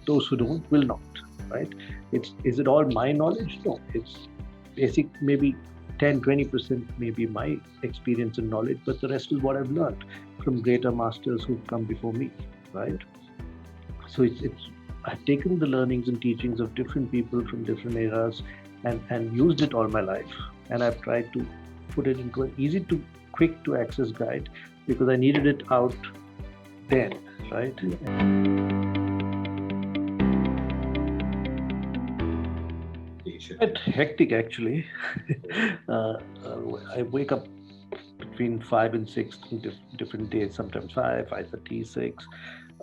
Those who don't will not, right? It's is it all my knowledge? No, it's basic, maybe 10-20% maybe my experience and knowledge, but the rest is what I've learned from greater masters who've come before me, right? So it's I've taken the learnings and teachings of different people from different eras and used it all my life. And I've tried to put it into an easy to quick to access guide because I needed it out then, right? Quite hectic actually. I wake up between 5 and 6 different days, sometimes 5:30, 6.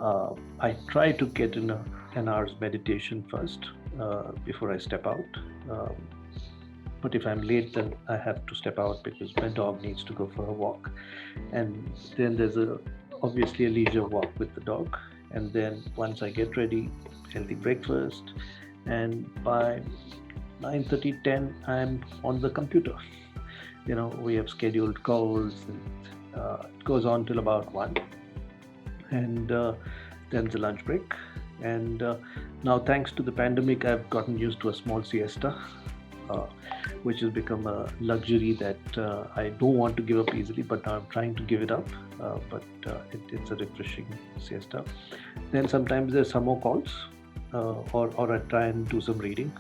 I try to get in an hour's meditation first before I step out. But if I'm late, then I have to step out because my dog needs to go for a walk. And then there's obviously a leisure walk with the dog. And then once I get ready, healthy breakfast. And by 9:30, 10, I'm on the computer. We have scheduled calls and it goes on till about 1. And then the lunch break. And now, thanks to the pandemic, I've gotten used to a small siesta, which has become a luxury that I don't want to give up easily, but now I'm trying to give it up. But it's a refreshing siesta. Then sometimes there's some more calls, or I try and do some reading.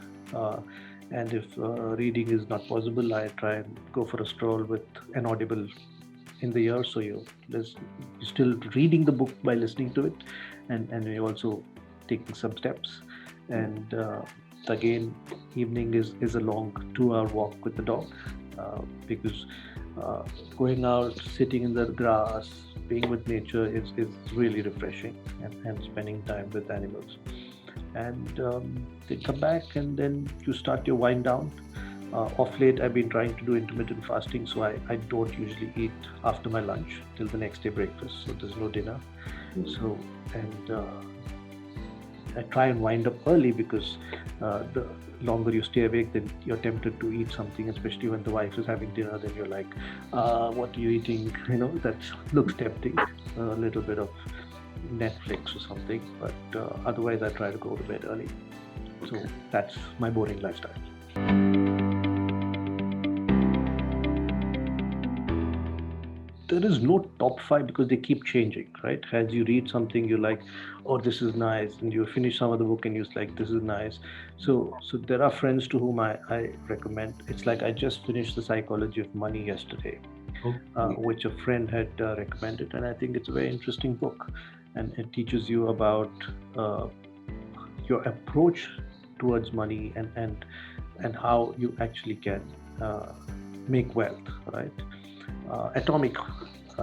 And if reading is not possible, I try and go for a stroll with an audible in the ear. So you're still reading the book by listening to it, and you're also taking some steps. And again, evening is a long 2-hour walk with the dog because going out, sitting in the grass, being with nature is really refreshing, and spending time with animals. And they come back and then you start your wind down. Off late, I've been trying to do intermittent fasting, so I don't usually eat after my lunch till the next day breakfast, so there's no dinner. So, and I try and wind up early because the longer you stay awake, then you're tempted to eat something, especially when the wife is having dinner, then you're like, what are you eating? That looks tempting, a little bit of Netflix or something, but otherwise I try to go to bed early. So that's my boring lifestyle. There is no top 5 because they keep changing, right? As you read something, you're like, oh, this is nice, and you finish some of the book and you're like, this is nice. So there are friends to whom I recommend. It's like I just finished The Psychology of Money yesterday, which a friend had recommended, and I think it's a very interesting book. And it teaches you about your approach towards money and how you actually can make wealth, right? Atomic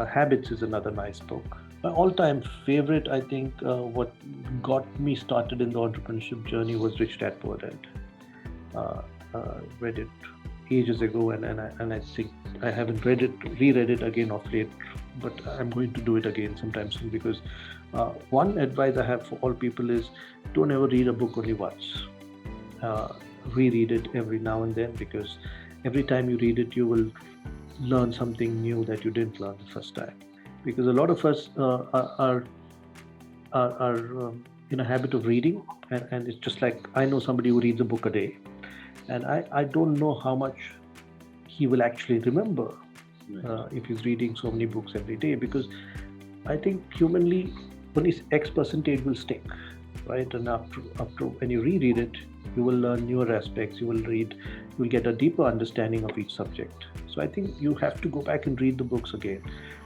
Habits is another nice book. My all-time favorite, I think, what got me started in the entrepreneurship journey was Rich Dad Poor Dad. Read it ages ago, and I think I haven't reread it again of late, but I'm going to do it again sometime soon because one advice I have for all people is don't ever read a book only once. Reread it every now and then, because every time you read it, you will learn something new that you didn't learn the first time. Because a lot of us are in a habit of reading, and it's just like I know somebody who reads a book a day, and I don't know how much he will actually remember if he's reading so many books every day, because I think humanly only X percentage will stick, right? And after when you reread it, you will learn newer aspects, you will get a deeper understanding of each subject. So I think you have to go back and read the books again.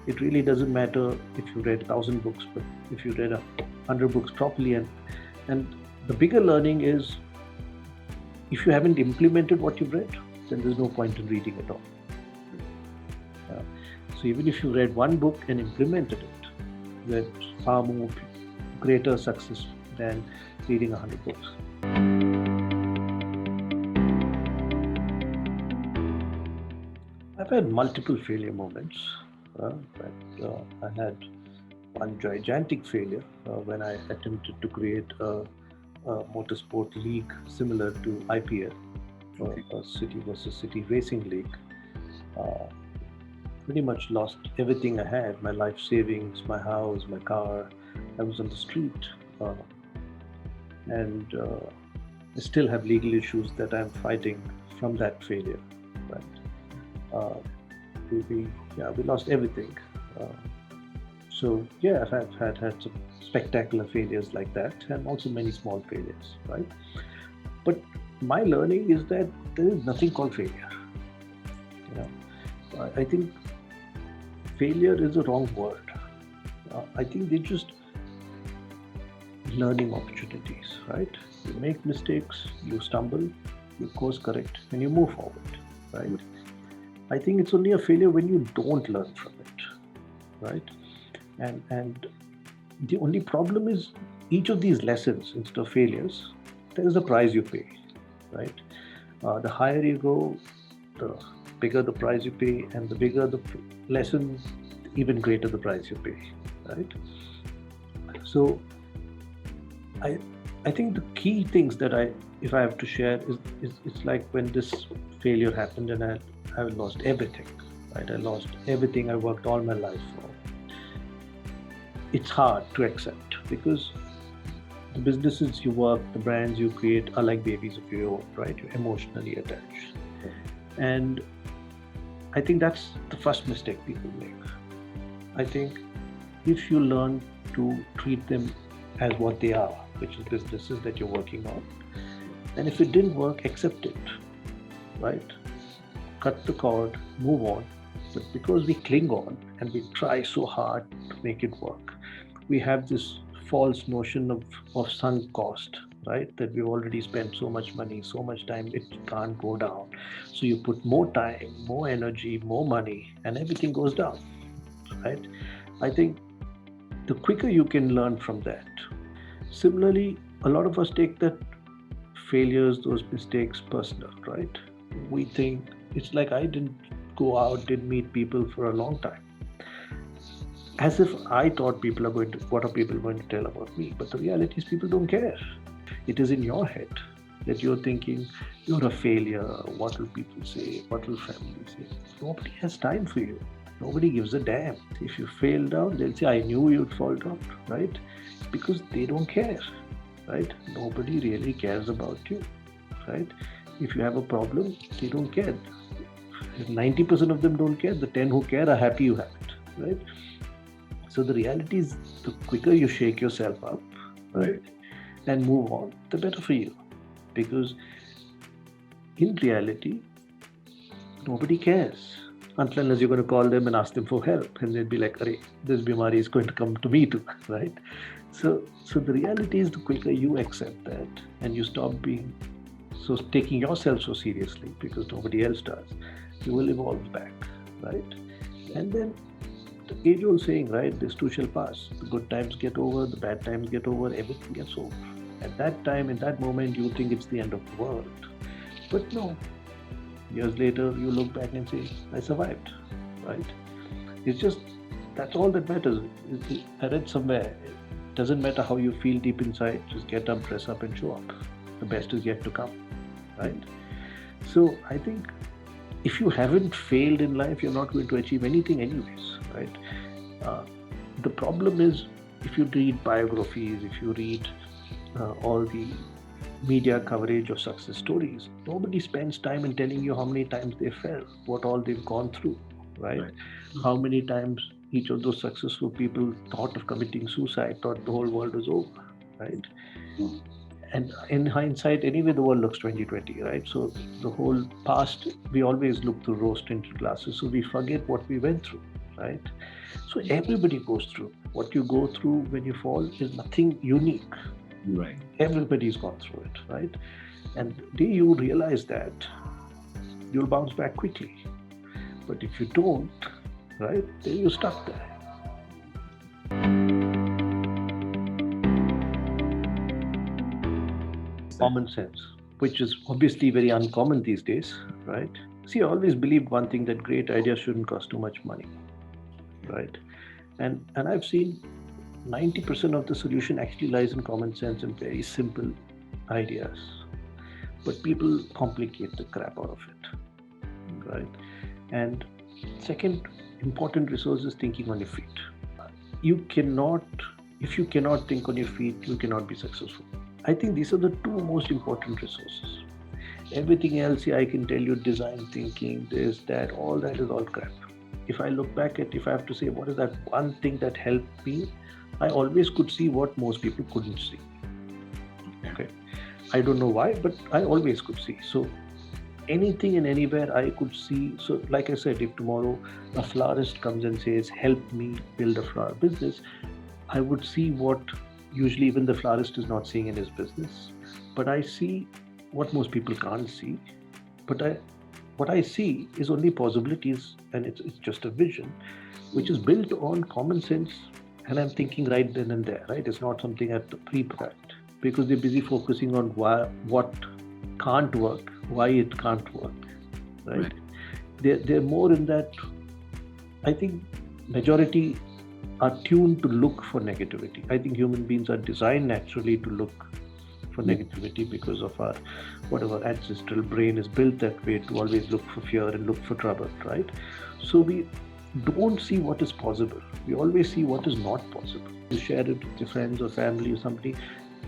It really doesn't matter if you read 1,000 books, but if you read 100 books properly, and the bigger learning is if you haven't implemented what you've read, then there's no point in reading at all. So even if you read one book and implemented it, that's far more greater success than reading 100 books. I've had multiple failure moments. I had one gigantic failure when I attempted to create a motorsport league similar to IPL, Okay. a city versus city racing league. Uh, Pretty much lost everything I had, my life savings, my house, my car. I was on the street. Uh, and I still have legal issues that I'm fighting from that failure. Right? Uh, we lost everything. Uh, so yeah, I've had some spectacular failures like that, and also many small failures. Right? But my learning is that there is nothing called failure. You know, I think failure is a wrong word. I think they just learning opportunities, right? You make mistakes, you stumble, you course correct, and you move forward, right? I think it's only a failure when you don't learn from it, right? And the only problem is each of these lessons, instead of failures, there is a price you pay, right? The higher you go, the bigger the price you pay, and the bigger the lesson, even greater the price you pay, right? So I I think the key things that if I have to share is it's like when this failure happened and I lost everything, right? I lost everything I worked all my life for. It's hard to accept because the businesses you work, the brands you create are like babies of your own, right? You're emotionally attached. And I think that's the first mistake people make. I think if you learn to treat them as what they are, which is businesses that you're working on, and if it didn't work, accept it, right? Cut the cord, move on. But because we cling on and we try so hard to make it work, we have this false notion of sunk cost, right? That we've already spent so much money, so much time, it can't go down. So you put more time, more energy, more money, and everything goes down, right? I think the quicker you can learn from that. Similarly, a lot of us take that failures, those mistakes personal, right? We think it's like I didn't go out, didn't meet people for a long time. As if I thought what are people going to tell about me? But the reality is people don't care. It is in your head that you're thinking you're a failure. What will people say? What will family say? Nobody has time for you. Nobody gives a damn. If you fail down, they'll say, I knew you'd fall down, right? Because they don't care, right? Nobody really cares about you, right? If you have a problem, they don't care. If 90% of them don't care, the 10 who care are happy you have it, right? So the reality is the quicker you shake yourself up, right, and move on, the better for you. Because in reality, nobody cares. Until unless you're going to call them and ask them for help, and they'd be like, "Arey, this bimari is going to come to me too," right? So the reality is, the quicker you accept that and you stop being so taking yourself so seriously because nobody else does, you will evolve back, right? And then the age-old saying, right? This too shall pass. The good times get over, the bad times get over, everything gets over. At that time, in that moment, you think it's the end of the world, but no. Years later, you look back and say, I survived, right? It's just, that's all that matters. I read somewhere, it doesn't matter how you feel deep inside, just get up, dress up, and show up. The best is yet to come, right? So I think if you haven't failed in life, you're not going to achieve anything anyways, right? The problem is if you read biographies, if you read all the media coverage of success stories, nobody spends time in telling you how many times they fell, what all they've gone through, right? How many times each of those successful people thought of committing suicide, thought the whole world was over, right? And in hindsight, anyway, the world looks 2020, right? So the whole past, we always look through rose-tinted glasses, so we forget what we went through, right? So everybody goes through. What you go through when you fall is nothing unique. Right. Everybody's gone through it, right? And the day you realize that, you'll bounce back quickly. But if you don't, right, then you're stuck there. Common sense, which is obviously very uncommon these days, right? See, I always believed one thing, that great ideas shouldn't cost too much money, right? And I've seen 90% of the solution actually lies in common sense and very simple ideas. But people complicate the crap out of it, right? And second important resource is thinking on your feet. You cannot, if you cannot think on your feet, you cannot be successful. I think these are the two most important resources. Everything else, yeah, I can tell you, design thinking, this, that, all that is all crap. If I look back at, if I have to say, what is that one thing that helped me? I always could see what most people couldn't see. Okay. I don't know why, but I always could see. So anything and anywhere I could see. So like I said, if tomorrow a florist comes and says, help me build a flower business, I would see what usually even the florist is not seeing in his business. But I see what most people can't see. But what I see is only possibilities, and it's just a vision, which is built on common sense, and I'm thinking right then and there, right? It's not something I have to pre-prep, because they're busy focusing on what can't work, why it can't work, right? They're more in that. I think majority are tuned to look for negativity. I think human beings are designed naturally to look for negativity because of our whatever ancestral brain is built that way, to always look for fear and look for trouble, right? So we don't see what is possible. We always see what is not possible. You share it with your friends or family or somebody,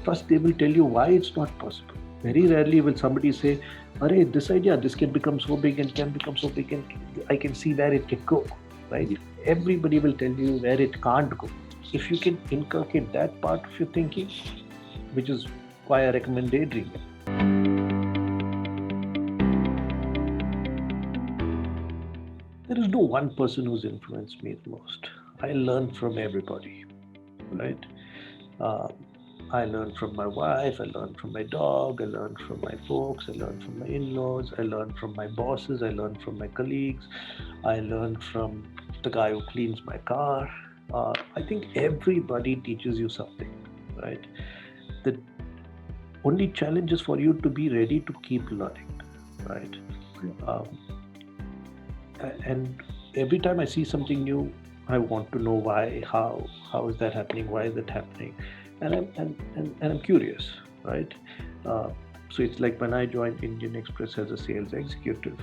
first they will tell you why it's not possible. Very rarely will somebody say, "Arey, this idea, this can become so big and can become so big, and I can see where it can go," right? Everybody will tell you where it can't go. If you can inculcate that part of your thinking, which is why I recommend daydreaming. There is no one person who's influenced me the most. I learn from everybody, right? Uh, I learn from my wife, I learn from my dog, I learn from my folks, I learn from my in-laws, I learn from my bosses, I learn from my colleagues, I learn from the guy who cleans my car. I think everybody teaches you something, right? The only challenge is for you to be ready to keep learning, right? Um, and every time I see something new, I want to know why, how is that happening, why is it happening, and I'm curious, right? So it's like when I joined Indian Express as a sales executive.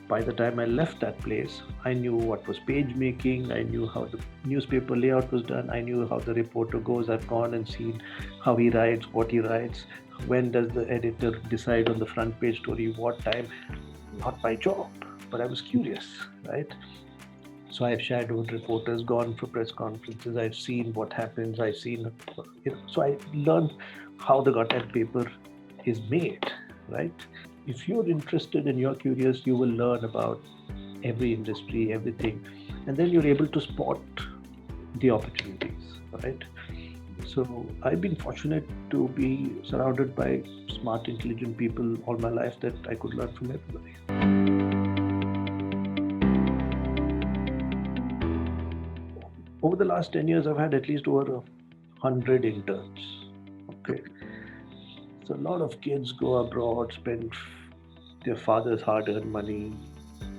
By the time I left that place, I knew what was page making, I knew how the newspaper layout was done, I knew how the reporter goes. I've gone and seen how he writes, what he writes, when does the editor decide on the front page story, what time. Not my job, but I was curious, right? So I've shadowed reporters, gone for press conferences, I've seen what happens, I've seen, so I learned how the content paper is made, right? If you're interested and you're curious, you will learn about every industry, everything, and then you're able to spot the opportunities, right? So I've been fortunate to be surrounded by smart, intelligent people all my life, that I could learn from everybody. Over the last 10 years, I've had at least over 100 interns. Okay. So a lot of kids go abroad, spend their father's hard-earned money,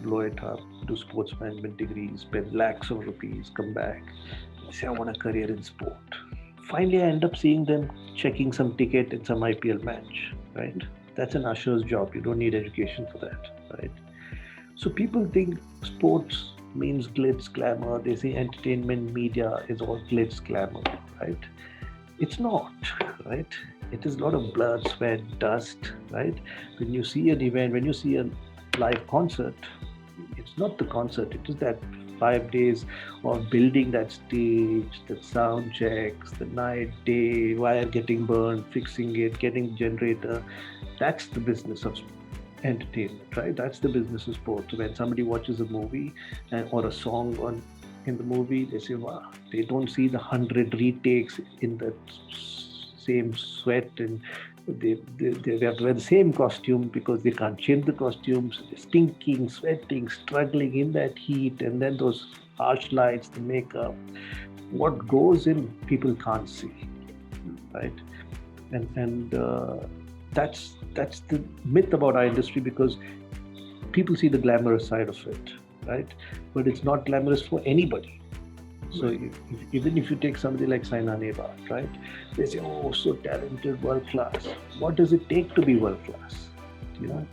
blow it up, do sports management degrees, spend lakhs of rupees, come back, say, I want a career in sport. Finally, I end up seeing them checking some ticket in some IPL match, right? That's an usher's job. You don't need education for that, right? So people think sports means glitz, glamour. They say entertainment media is all glitz, glamour, right? It's not, right? It is a lot of blood, sweat, dust, right? When you see an event, when you see a live concert, it's not the concert, it is that 5 days of building that stage, the sound checks, the night, day, wire getting burned, fixing it, getting generator. That's the business of entertainment, right? That's the business of sports. When somebody watches a movie or a song in the movie, they say, wow, they don't see the 100 retakes in the same sweat, and they have to wear the same costume because they can't change the costumes. They're stinking, sweating, struggling in that heat, and then those harsh lights, the makeup. What goes in, people can't see, right? And that's the myth about our industry, because people see the glamorous side of it, right? But it's not glamorous for anybody. So even if you take somebody like Saina Nehwal, right? They say, oh, so talented, world class. What does it take to be world class?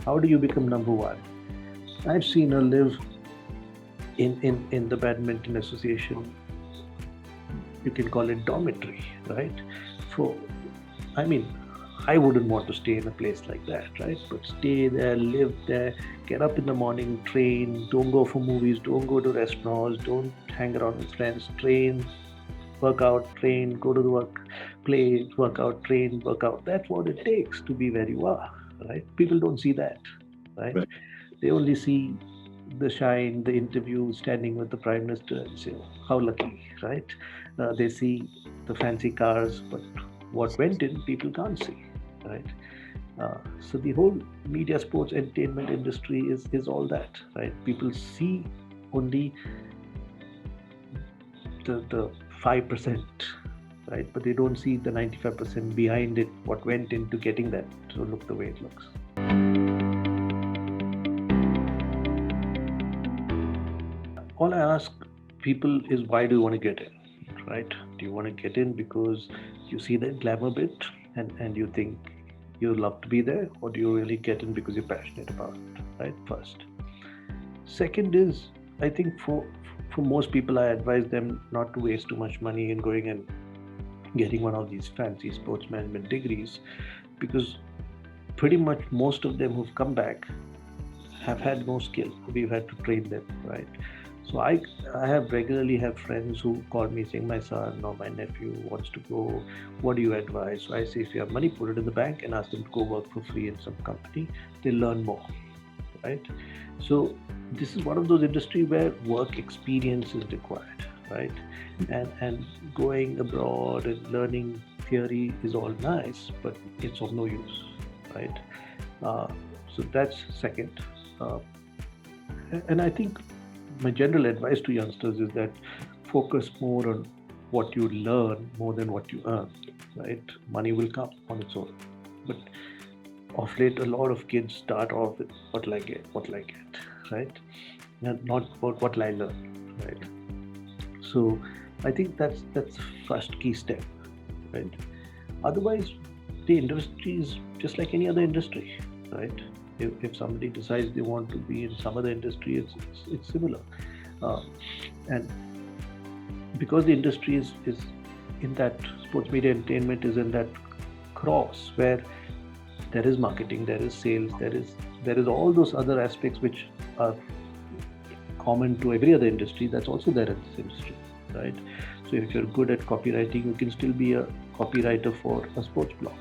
How do you become number one? I've seen her live in the Badminton Association. You can call it dormitory, right? I wouldn't want to stay in a place like that, right? But stay there, live there, get up in the morning, train, don't go for movies, don't go to restaurants, don't hang around with friends, train, work out, train, go to the work, play, work out, train, work out. That's what it takes to be where you are, right? People don't see that, right? They only see the shine, the interview, standing with the Prime Minister and say, how lucky, right? They see the fancy cars, but what went in, people can't see, right? So the whole media, sports, entertainment industry is all that, right? People see only the 5%, right? But they don't see the 95% behind it, what went into getting that to look the way it looks. All I ask people is, why do you want to get in, right? Do you want to get in because you see that glamour bit and you think you love to be there, or do you really get in because you're passionate about it, right? First. Second is, I think for most people, I advise them not to waste too much money in going and getting one of these fancy sports management degrees, because pretty much most of them who've come back have had no skill. We've had to train them, right? So I have regularly have friends who call me saying, my son or my nephew wants to go, what do you advise? So I say, if you have money, put it in the bank and ask them to go work for free in some company. They'll learn more, right? So this is one of those industries where work experience is required, right? And going abroad and learning theory is all nice, but it's of no use, right? So that's second. And I think my general advice to youngsters is that focus more on what you learn more than what you earn, right? Money will come on its own. But of late, a lot of kids start off with what will I get, right? And not what will I learn, right? So I think that's first key step, right? Otherwise, the industry is just like any other industry, right? If somebody decides they want to be in some other industry, it's similar. And because the industry is in that, sports media entertainment is in that cross where there is marketing, there is sales, there is all those other aspects which are common to every other industry, that's also there in this industry, right? So if you're good at copywriting, you can still be a copywriter for a sports blog,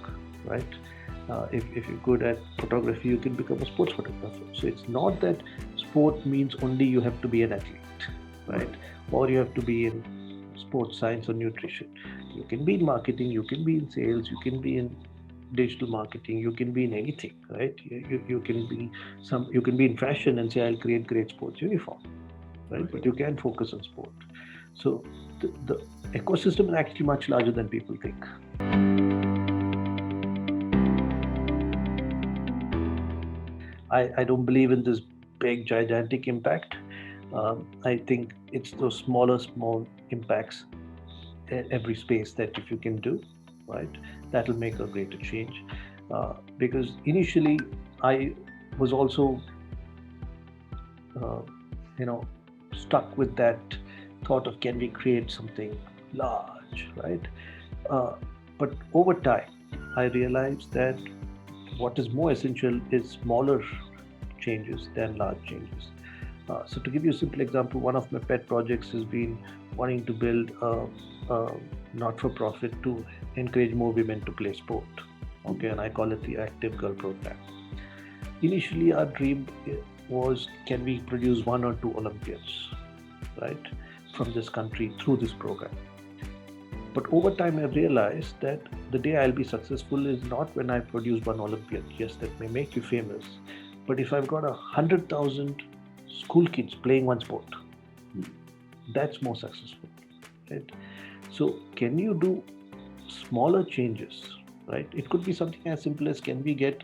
right? If you're good at photography, you can become a sports photographer. So it's not that sport means only you have to be an athlete, right? Or you have to be in sports science or nutrition. You can be in marketing, you can be in sales, you can be in digital marketing, you can be in anything, right? You can be in fashion and say, I'll create great sports uniform, right? But you can focus on sport. So the ecosystem is actually much larger than people think. I don't believe in this big, gigantic impact. I think it's those small impacts in every space that if you can do, right, that will make a greater change. Because initially, I was also, stuck with that thought of, can we create something large, right? But over time, I realized that what is more essential is smaller changes than large changes. So to give you a simple example, one of my pet projects has been wanting to build a not-for-profit to encourage more women to play sport. Okay, and I call it the Active Girl Program. Initially, our dream was, can we produce 1 or 2 Olympians, right, from this country through this program? But over time, I realized that the day I'll be successful is not when I produce 1 Olympian. Yes, that may make you famous. But if I've got 100,000 school kids playing one sport, that's more successful, right? So can you do smaller changes, right? It could be something as simple as, can we get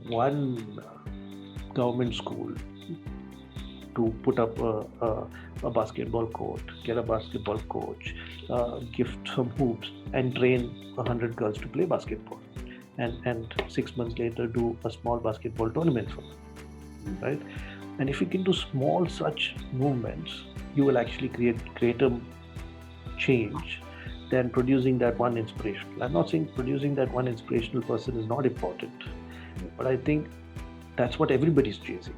one government school to put up a basketball court, get a basketball coach, gift some hoops, and train 100 girls to play basketball. And 6 months later, do a small basketball tournament for them, right? And if you can do small such movements, you will actually create a change than producing that one inspirational. I'm not saying producing that one inspirational person is not important, but I think that's what everybody's chasing.